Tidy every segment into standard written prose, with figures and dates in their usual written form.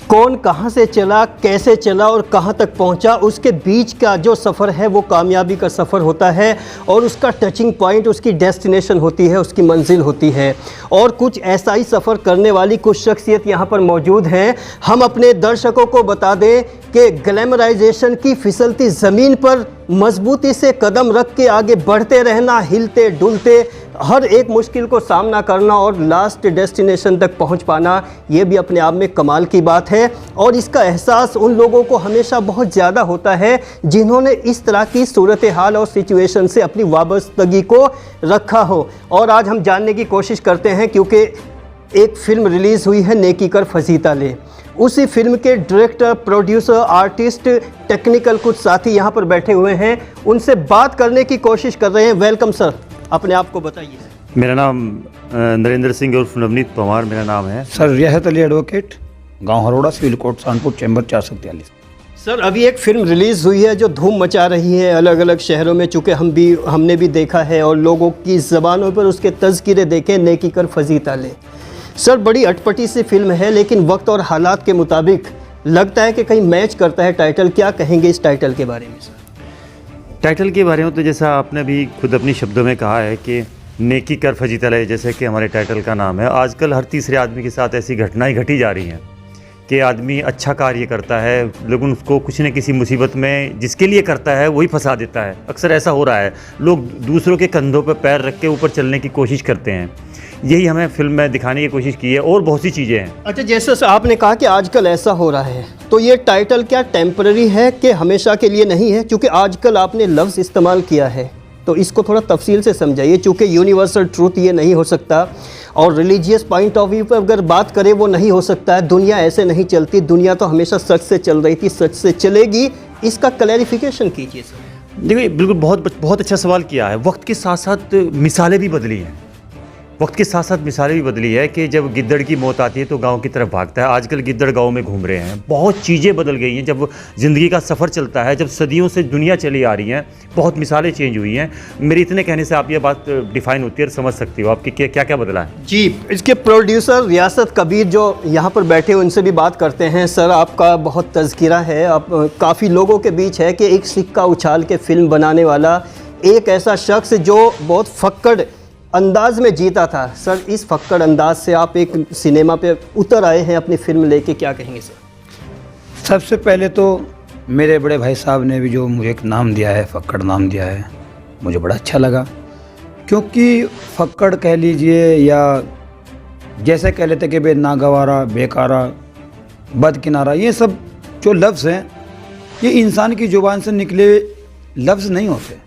कौन कहां से चला, कैसे चला और कहां तक पहुंचा, उसके बीच का जो सफ़र है वो कामयाबी का सफ़र होता है और उसका टचिंग पॉइंट उसकी डेस्टिनेशन होती है, उसकी मंजिल होती है। और कुछ ऐसा ही सफ़र करने वाली कुछ शख्सियत यहां पर मौजूद हैं। हम अपने दर्शकों को बता दें कि ग्लैमराइजेशन की फिसलती ज़मीन पर मजबूती से कदम रख के आगे बढ़ते रहना, हिलते डुलते हर एक मुश्किल को सामना करना और लास्ट डेस्टिनेशन तक पहुंच पाना, ये भी अपने आप में कमाल की बात है। और इसका एहसास उन लोगों को हमेशा बहुत ज़्यादा होता है जिन्होंने इस तरह की सूरत हाल और सिचुएशन से अपनी वाबस्तगी को रखा हो। और आज हम जानने की कोशिश करते हैं, क्योंकि एक फ़िल्म रिलीज़ हुई है नेकी कर फजीता ले। उसी फिल्म के डायरेक्टर, प्रोड्यूसर, आर्टिस्ट, टेक्निकल कुछ साथी यहाँ पर बैठे हुए हैं, उनसे बात करने की कोशिश कर रहे हैं। वेलकम सर, अपने आप को बताइए। मेरा नाम नरेंद्र सिंह उर्फ नवनीत पवार मेरा नाम है। सर रियासत अली एडवोकेट, गांव Harora, civil court Kanpur, chamber 443। Sir अभी एक फ़िल्म रिलीज़ हुई है जो धूम मचा रही है अलग अलग शहरों में, चूँकि हमने भी देखा है और लोगों की ज़बानों पर उसके तज़किरे देखे, नेकी कर फजीता ले। सर बड़ी अटपटी सी फिल्म है, लेकिन वक्त और हालात के मुताबिक लगता है कि कहीं मैच करता है टाइटल। क्या कहेंगे इस टाइटल के बारे में सर? टाइटल के बारे में तो जैसा आपने भी खुद अपनी शब्दों में कहा है कि नेकी कर फजीता ले, जैसे कि हमारे टाइटल का नाम है। आजकल हर तीसरे आदमी के साथ ऐसी घटनाएं घटी जा रही हैं कि आदमी अच्छा कार्य करता है लेकिन उसको कुछ न किसी मुसीबत में जिसके लिए करता है वही फंसा देता है। अक्सर ऐसा हो रहा है, लोग दूसरों के कंधों पर पैर रख के ऊपर चलने की कोशिश करते हैं। यही हमें फिल्म में दिखाने की कोशिश की है और बहुत सी चीज़ें हैं। अच्छा, जैसे आपने कहा कि आजकल ऐसा हो रहा है, तो ये टाइटल क्या टेम्पररी है कि हमेशा के लिए नहीं है? क्योंकि आजकल आपने लफ्ज़ इस्तेमाल किया है, तो इसको थोड़ा तफसील से समझाइए। चूँकि यूनिवर्सल ट्रूथ ये नहीं हो सकता और रिलीजियस पॉइंट ऑफ व्यू पर अगर बात करें वो नहीं हो सकता है। दुनिया ऐसे नहीं चलती, दुनिया तो हमेशा सच से चल रही थी, सच से चलेगी। इसका क्लैरिफिकेशन कीजिए सर। देखिए, बिल्कुल बहुत अच्छा सवाल किया है। वक्त के साथ साथ मिसालें भी बदली हैं। वक्त के साथ साथ मिसालें भी बदली है कि जब गिद्दड़ की मौत आती है तो गांव की तरफ भागता है। आजकल गिद्दड़ गांव में घूम रहे हैं। बहुत चीज़ें बदल गई हैं। जब ज़िंदगी का सफ़र चलता है, जब सदियों से दुनिया चली आ रही हैं, बहुत मिसालें चेंज हुई हैं। मेरे इतने कहने से आप ये बात डिफ़ाइन होती है और समझ सकती हो आपकी क्या क्या बदला है। जी, इसके प्रोड्यूसर रियासत कबीर जो यहाँ पर बैठे हैं उनसे भी बात करते हैं। सर आपका बहुत तज़किरा है, आप काफ़ी लोगों के बीच है कि एक सिक्का उछाल के फ़िल्म बनाने वाला एक ऐसा शख्स जो बहुत फक्कड़ अंदाज में जीता था। सर इस फक्कड़ अंदाज से आप एक सिनेमा पे उतर आए हैं अपनी फिल्म लेके, क्या कहेंगे सर? सबसे पहले तो मेरे बड़े भाई साहब ने भी जो मुझे एक नाम दिया है, फक्कड़ नाम दिया है, मुझे बड़ा अच्छा लगा। क्योंकि फक्कड़ कह लीजिए या जैसे कह लेते कि बे नागवारा, बेकारा, बदकिनारा, ये सब जो लफ्ज़ हैं ये इंसान की ज़ुबान से निकले लफ्ज़ नहीं होते।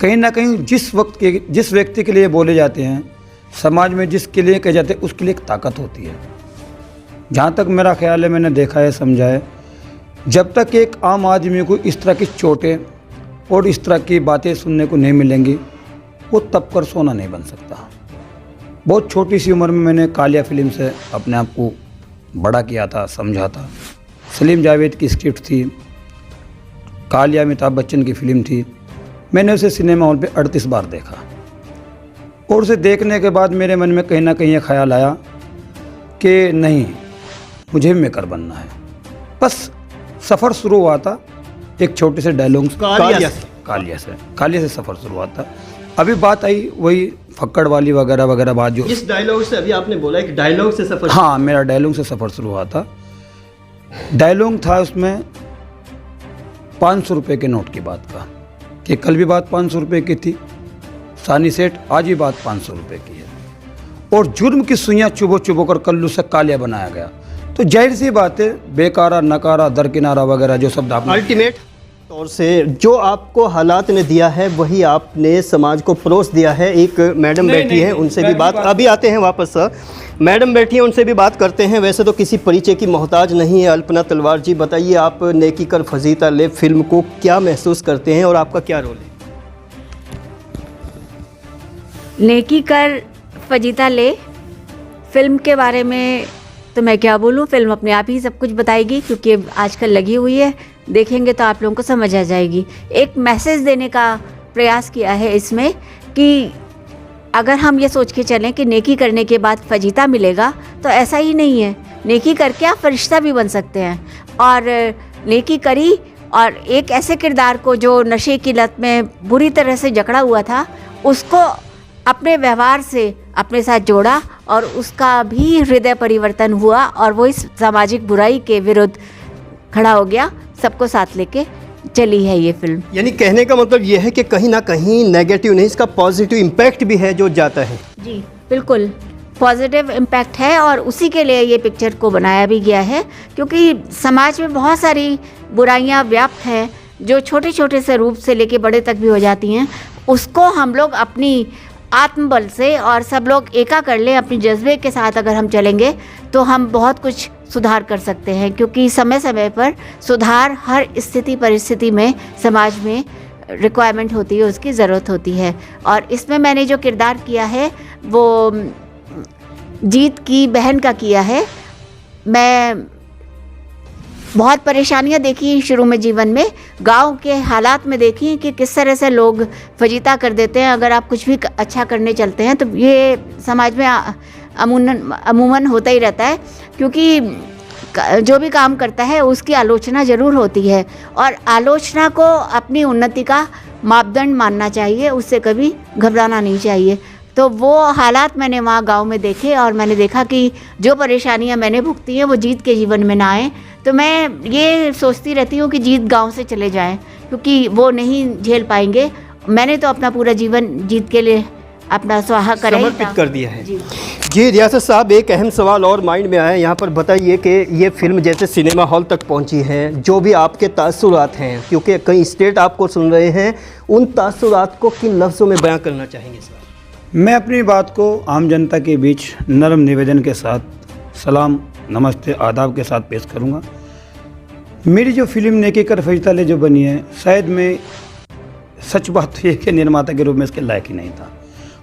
कहीं ना कहीं जिस व्यक्ति के लिए बोले जाते हैं, समाज में जिसके लिए कहे जाते हैं, उसके लिए एक ताकत होती है। जहाँ तक मेरा ख्याल है, मैंने देखा है, समझा है, जब तक एक आम आदमी को इस तरह की चोटें और इस तरह की बातें सुनने को नहीं मिलेंगी, वो तब कर सोना नहीं बन सकता। बहुत छोटी सी उम्र में मैंने कालिया फिल्म से अपने आप को बड़ा किया था, समझा था। सलीम जावेद की स्क्रिप्ट थी, कालिया अमिताभ बच्चन की फिल्म थी। मैंने उसे सिनेमा हॉल पे 38 बार देखा और उसे देखने के बाद मेरे मन में कहीं ना कहीं ये ख्याल आया कि नहीं, मुझे भी मेकर बनना है। बस सफ़र शुरू हुआ था एक छोटे से डायलॉग कालिया से सफ़र शुरू हुआ था। अभी बात आई वही फक्कड़ वाली वगैरह वगैरह बात जो इस डायलॉग से अभी आपने बोला एक डायलॉग से सफ़र। हाँ, मेरा डायलॉग से सफ़र शुरू हुआ था। डायलॉग था उसमें 500 रुपये के नोट की बात का, कि कल भी बात 500 रुपये की थी, सानी सेठ आज भी बात 500 रुपये की है। और जुर्म की सुइयाँ चुभो कर कल्लू से कालिया बनाया गया। तो जाहिर सी बात है, बेकारा, नकारा, दरकिनारा वगैरह जो शब्द आपने अल्टीमेट तौर से जो आपको हालात ने दिया है वही आपने समाज को परोस दिया है। एक मैडम बैठी है, उनसे भी बात अभी आते हैं वापस सर। मैडम बैठी है, उनसे भी बात करते हैं। वैसे तो किसी परिचय की मोहताज नहीं है। अल्पना तलवार जी, बताइए आप नेकी कर फजीता ले फिल्म को क्या महसूस करते हैं और आपका क्या रोल है? नेकी कर फजीता ले फिल्म के बारे में तो मैं क्या बोलूँ, फिल्म अपने आप ही सब कुछ बताएगी, क्योंकि आजकल लगी हुई है, देखेंगे तो आप लोगों को समझ आ जाएगी। एक मैसेज देने का प्रयास किया है इसमें कि अगर हम ये सोच के चलें कि नेकी करने के बाद फजीता मिलेगा, तो ऐसा ही नहीं है। नेकी करके आप फरिश्ता भी बन सकते हैं। और नेकी करी और एक ऐसे किरदार को जो नशे की लत में बुरी तरह से जकड़ा हुआ था, उसको अपने व्यवहार से अपने साथ जोड़ा और उसका भी हृदय परिवर्तन हुआ और वो इस सामाजिक बुराई के विरुद्ध खड़ा हो गया। सबको साथ लेके चली है ये फिल्म। यानी कहने का मतलब ये है कि कहीं ना कहीं नेगेटिव नहीं, इसका पॉजिटिव इम्पैक्ट भी है जो जाता है। जी बिल्कुल, पॉजिटिव इम्पैक्ट है और उसी के लिए ये पिक्चर को बनाया भी गया है, क्योंकि समाज में बहुत सारी बुराइयां व्याप्त हैं जो छोटे छोटे से रूप से लेके बड़े तक भी हो जाती हैं। उसको हम लोग अपनी आत्मबल से और सब लोग एका कर लें, अपनी जज्बे के साथ अगर हम चलेंगे तो हम बहुत कुछ सुधार कर सकते हैं, क्योंकि समय समय पर सुधार हर स्थिति परिस्थिति में समाज में रिक्वायरमेंट होती है, उसकी ज़रूरत होती है। और इसमें मैंने जो किरदार किया है वो जीत की बहन का किया है। मैं बहुत परेशानियां देखी शुरू में जीवन में, गांव के हालात में देखी कि किस तरह से लोग फजीता कर देते हैं अगर आप कुछ भी अच्छा करने चलते हैं। तो ये समाज में अमूमन होता ही रहता है, क्योंकि जो भी काम करता है उसकी आलोचना ज़रूर होती है और आलोचना को अपनी उन्नति का मापदंड मानना चाहिए, उससे कभी घबराना नहीं चाहिए। तो वो हालात मैंने वहाँ गांव में देखे और मैंने देखा कि जो परेशानियाँ मैंने भुगती हैं वो जीत के जीवन में ना आए। तो मैं ये सोचती रहती हूँ कि जीत गांव से चले जाएं, क्योंकि वो नहीं झेल पाएंगे। मैंने तो अपना पूरा जीवन जीत के लिए अपना स्वाहा करा ही समर्पित था। कर दिया है। जी जी रियासत साहब, एक अहम सवाल और माइंड में आया यहाँ पर, बताइए कि ये फिल्म जैसे सिनेमा हॉल तक पहुँची है, जो भी आपके तासुरात हैं, क्योंकि कई स्टेट आपको सुन रहे हैं, उन तासुरात को किन लफ्ज़ों में बयां करना चाहेंगे सर? मैं अपनी बात को आम जनता के बीच नरम निवेदन के साथ, सलाम नमस्ते आदाब के साथ पेश करूंगा। मेरी जो फिल्म नेकी कर फरिश्ता ले जो बनी है, शायद मैं सच बात तो ये कि निर्माता के रूप में इसके लायक ही नहीं था।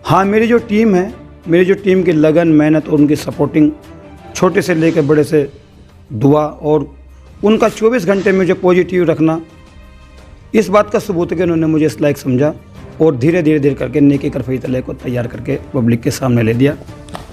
हाँ, मेरी जो टीम है, मेरी जो टीम की लगन, मेहनत और उनकी सपोर्टिंग, छोटे से लेकर बड़े से दुआ और उनका 24 घंटे में मुझे पॉजिटिव रखना, इस बात का सबूत है कि उन्होंने मुझे इस लायक समझा और धीरे धीरे करके नेकी कर फरिश्ता को तैयार करके पब्लिक के सामने ले दिया।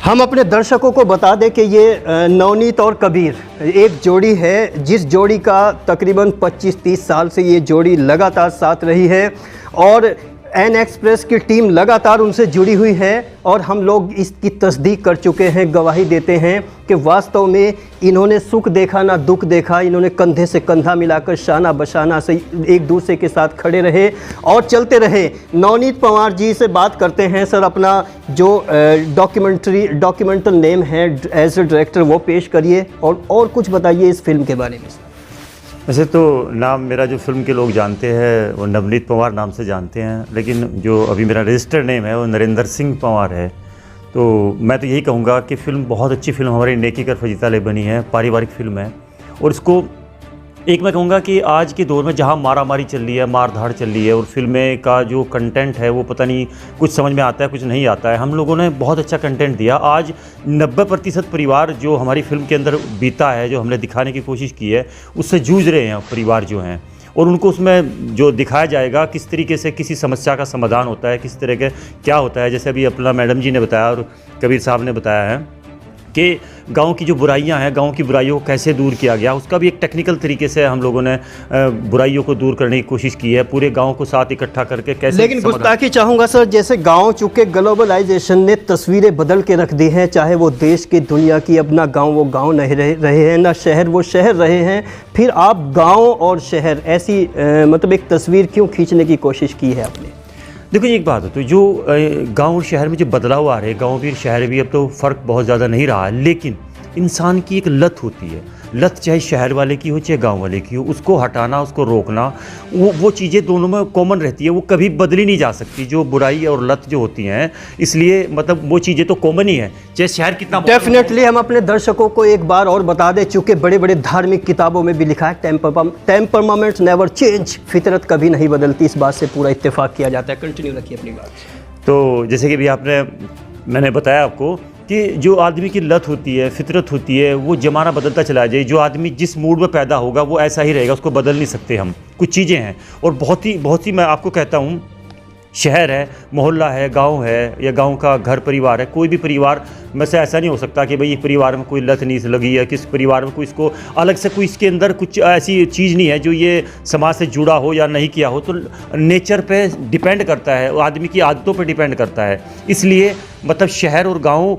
हम अपने दर्शकों को बता दें कि ये नवनीत और कबीर एक जोड़ी है, जिस जोड़ी का तकरीबन 25-30 साल से ये जोड़ी लगातार साथ रही है और एन एक्सप्रेस की टीम लगातार उनसे जुड़ी हुई है और हम लोग इसकी तस्दीक कर चुके हैं, गवाही देते हैं कि वास्तव में इन्होंने सुख देखा ना दुख देखा। इन्होंने कंधे से कंधा मिलाकर शाना बशाना से एक दूसरे के साथ खड़े रहे और चलते रहे। नवनीत पंवार जी से बात करते हैं। सर, अपना जो डॉक्यूमेंटल नेम है एज ए डायरेक्टर वो पेश करिए और कुछ बताइए इस फिल्म के बारे में। वैसे तो नाम मेरा जो फिल्म के लोग जानते हैं वो नवनीत पंवार नाम से जानते हैं, लेकिन जो अभी मेरा रजिस्टर्ड नेम है वो नरेंद्र सिंह पंवार है। तो मैं तो यही कहूँगा कि फ़िल्म बहुत अच्छी फिल्म हमारी नेकी कर फजीता ले बनी है, पारिवारिक फिल्म है। और इसको एक मैं कहूँगा कि आज के दौर में जहाँ मारा मारी चल रही है, मार धाड़ चल रही है और फिल्में का जो कंटेंट है वो पता नहीं कुछ समझ में आता है कुछ नहीं आता है, हम लोगों ने बहुत अच्छा कंटेंट दिया। आज 90% परिवार जो हमारी फिल्म के अंदर बीता है, जो हमने दिखाने की कोशिश की है, उससे जूझ रहे हैं परिवार जो हैं, और उनको उसमें जो दिखाया जाएगा किस तरीके से किसी समस्या का समाधान होता है, किस तरह के क्या होता है। जैसे अभी अपना मैडम जी ने बताया और कबीर साहब ने बताया है कि गांव की जो बुराइयां हैं, गांव की बुराइयों को कैसे दूर किया गया, उसका भी एक टेक्निकल तरीके से हम लोगों ने बुराइयों को दूर करने की कोशिश की है, पूरे गांव को साथ इकट्ठा करके कैसे। लेकिन गुस्ताखी चाहूँगा सर, जैसे गांव चूँकि ग्लोबलाइजेशन ने तस्वीरें बदल के रख दी हैं, चाहे वो देश की दुनिया की, अब ना गाँव वो गाँव नहीं रहे हैं, ना शहर वो शहर रहे हैं, फिर आप गाँव और शहर ऐसी मतलब एक तस्वीर क्यों खींचने की कोशिश की है आपने? देखो एक बात है, तो जो गांव और शहर में जो बदलाव आ रहे हैं, गांव भी शहर भी, अब तो फ़र्क बहुत ज़्यादा नहीं रहा है, लेकिन इंसान की एक लत होती है। लत चाहे शहर वाले की हो चाहे गांव वाले की हो, उसको हटाना, उसको रोकना, वो चीज़ें दोनों में कॉमन रहती है, वो कभी बदली नहीं जा सकती, जो बुराई और लत जो होती हैं। इसलिए मतलब वो चीज़ें तो कॉमन ही है, चाहे शहर कितना। डेफिनेटली हम अपने दर्शकों को एक बार और बता दें, चूँकि बड़े बड़े धार्मिक किताबों में भी लिखा है टेम्परमेंट नेवर चेंज, फितरत कभी नहीं बदलती, इस बात से पूरा इत्तेफाक किया जाता है। कंटिन्यू रखिए अपनी बात। तो जैसे कि भी मैंने बताया आपको कि जो आदमी की लत होती है, फितरत होती है, वो ज़माना बदलता चला जाए, जो आदमी जिस मूड में पैदा होगा वो ऐसा ही रहेगा, उसको बदल नहीं सकते हम। कुछ चीज़ें हैं और बहुत ही मैं आपको कहता हूँ, शहर है, मोहल्ला है, गांव है या गांव का घर परिवार है, कोई भी परिवार में से ऐसा नहीं हो सकता कि भाई ये परिवार में कोई लत नहीं लगी है, किस परिवार में कोई इसको अलग से कोई इसके अंदर कुछ ऐसी चीज़ नहीं है जो ये समाज से जुड़ा हो या नहीं किया हो। तो नेचर पे डिपेंड करता है, आदमी की आदतों पे डिपेंड करता है। इसलिए मतलब शहर और गांव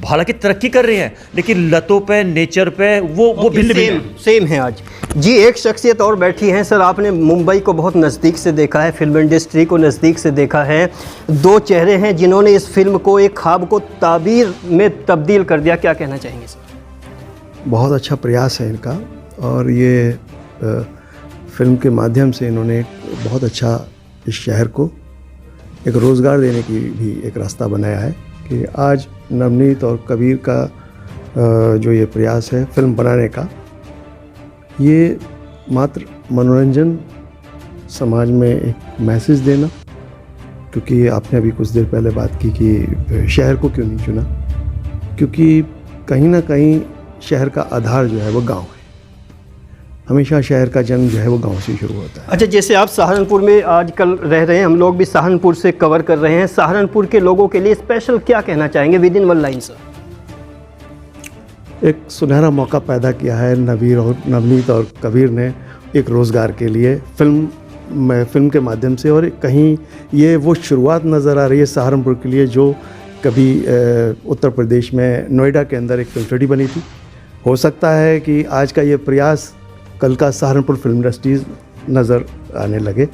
हालांकि तरक्की कर रहे हैं, लेकिन लतों पे, नेचर पे वो भिन्न सेम है आज। जी, एक शख्सियत और बैठी हैं। सर, आपने मुंबई को बहुत नज़दीक से देखा है, फिल्म इंडस्ट्री को नज़दीक से देखा है। दो चेहरे हैं जिन्होंने इस फिल्म को एक ख्वाब को ताबीर में तब्दील कर दिया, क्या कहना चाहेंगे सर? बहुत अच्छा प्रयास है इनका, और ये फिल्म के माध्यम से इन्होंने बहुत अच्छा इस शहर को एक रोज़गार देने की भी एक रास्ता बनाया है कि आज नवनीत और कबीर का जो ये प्रयास है फिल्म बनाने का, ये मात्र मनोरंजन, समाज में एक मैसेज देना, क्योंकि आपने अभी कुछ देर पहले बात की कि शहर को क्यों नहीं चुना, क्योंकि कहीं ना कहीं शहर का आधार जो है वो गांव है। हमेशा शहर का जन्म जो है वो गांव से शुरू होता है। अच्छा, जैसे आप सहारनपुर में आजकल रह रहे हैं, हम लोग भी सहारनपुर से कवर कर रहे हैं, सहारनपुर के लोगों के लिए स्पेशल क्या कहना चाहेंगे with in one line sir? एक सुनहरा मौका पैदा किया है नवनीत और कबीर ने एक रोज़गार के लिए फिल्म के माध्यम से, और कहीं ये वो शुरुआत नज़र आ रही है सहारनपुर के लिए जो कभी उत्तर प्रदेश में नोएडा के अंदर एक फिल्म सिटी बनी थी। हो सकता है कि आज का ये प्रयास कल का सहारनपुर फिल्म इंडस्ट्रीज नज़र आने लगे,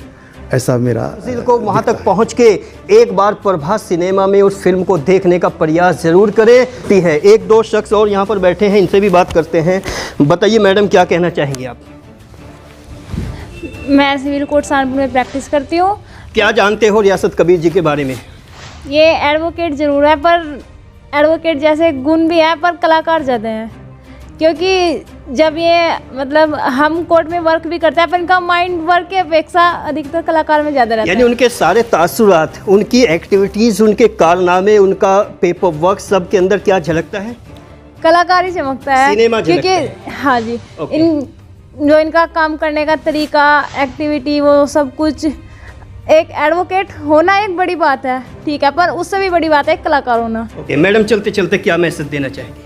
ऐसा मेरा दिल को वहाँ तक पहुँच के एक बार प्रभास सिनेमा में उस फिल्म को देखने का प्रयास ज़रूर करें। है एक दो शख्स और यहाँ पर बैठे हैं, इनसे भी बात करते हैं। बताइए मैडम, क्या कहना चाहेंगी आप? मैं सिविल कोर्ट सहारनपुर में प्रैक्टिस करती हूँ। क्या जानते हो रियासत कबीर जी के बारे में? ये एडवोकेट ज़रूर है, पर एडवोकेट जैसे गुण भी हैं, पर कलाकार ज़्यादा हैं। क्योंकि जब ये मतलब हम कोर्ट में वर्क भी करते हैं, पर इनका माइंड वर्क की अपेक्षा अधिकतर कलाकार में ज़्यादा रहता है। यानी उनके सारे तासुरात, उनकी एक्टिविटीज़, उनके कारनामे, उनका पेपर वर्क, सब के अंदर क्या झलकता है? कलाकार ही चमकता है, सिनेमा क्योंकि हाँ जी, जो इनका काम करने का तरीका, एक्टिविटी, वो सब कुछ। एक एडवोकेट होना एक बड़ी बात है, ठीक है, पर उससे भी बड़ी बात है एक कलाकार होना। ओके मैडम, चलते चलते क्या मैसेज देना चाहेंगे?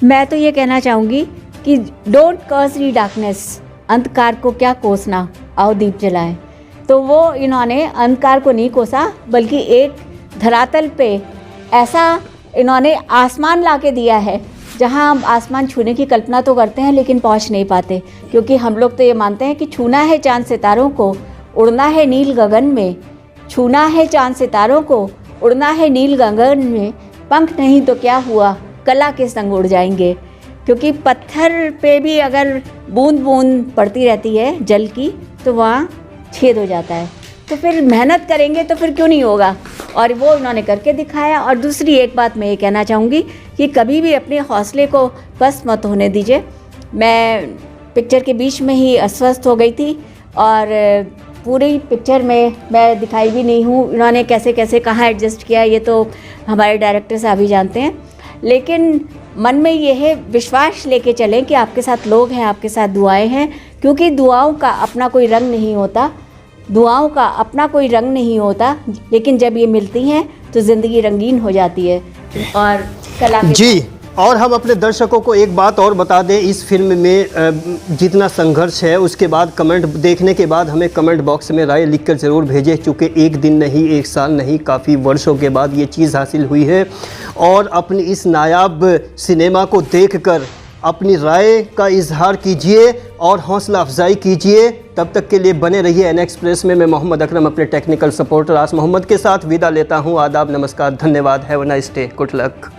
मैं तो ये कहना चाहूँगी कि डोंट कर्स दी डार्कनेस, अंधकार को क्या कोसना, आओ दीप जलाएं। तो वो इन्होंने अंधकार को नहीं कोसा, बल्कि एक धरातल पे ऐसा इन्होंने आसमान ला के दिया है जहाँ हम आसमान छूने की कल्पना तो करते हैं लेकिन पहुँच नहीं पाते, क्योंकि हम लोग तो ये मानते हैं कि छूना है चांद सितारों को, उड़ना है नील गगन में, छूना है चांद सितारों को, उड़ना है नील गगन में, पंख नहीं तो क्या हुआ, कला के संग उड़ जाएंगे। क्योंकि पत्थर पे भी अगर बूंद बूंद पड़ती रहती है जल की, तो वहाँ छेद हो जाता है। तो फिर मेहनत करेंगे तो फिर क्यों नहीं होगा, और वो इन्होंने करके दिखाया। और दूसरी एक बात मैं ये कहना चाहूँगी कि कभी भी अपने हौसले को पस्त मत होने दीजिए। मैं पिक्चर के बीच में ही अस्वस्थ हो गई थी, और पूरी पिक्चर में मैं दिखाई भी नहीं हूँ। इन्होंने कैसे कैसे कहाँ एडजस्ट किया ये तो हमारे डायरेक्टर साहब ही जानते हैं, लेकिन मन में ये है, विश्वास लेके चलें कि आपके साथ लोग हैं, आपके साथ दुआएं हैं। क्योंकि दुआओं का अपना कोई रंग नहीं होता, दुआओं का अपना कोई रंग नहीं होता, लेकिन जब ये मिलती हैं तो ज़िंदगी रंगीन हो जाती है। और कला जी, और हम अपने दर्शकों को एक बात और बता दें, इस फिल्म में जितना संघर्ष है उसके बाद कमेंट देखने के बाद हमें कमेंट बॉक्स में राय लिखकर ज़रूर भेजें, चूँकि एक दिन नहीं, एक साल नहीं, काफ़ी वर्षों के बाद ये चीज़ हासिल हुई है। और अपनी इस नायाब सिनेमा को देखकर अपनी राय का इजहार कीजिए और हौसला अफजाई कीजिए। तब तक के लिए बने रहिए एन एक्सप्रेस में। मैं मोहम्मद अकरम अपने टेक्निकल सपोर्टर आस मोहम्मद के साथ विदा लेता हूँ। आदाब, नमस्कार, धन्यवाद, have a nice day, good luck.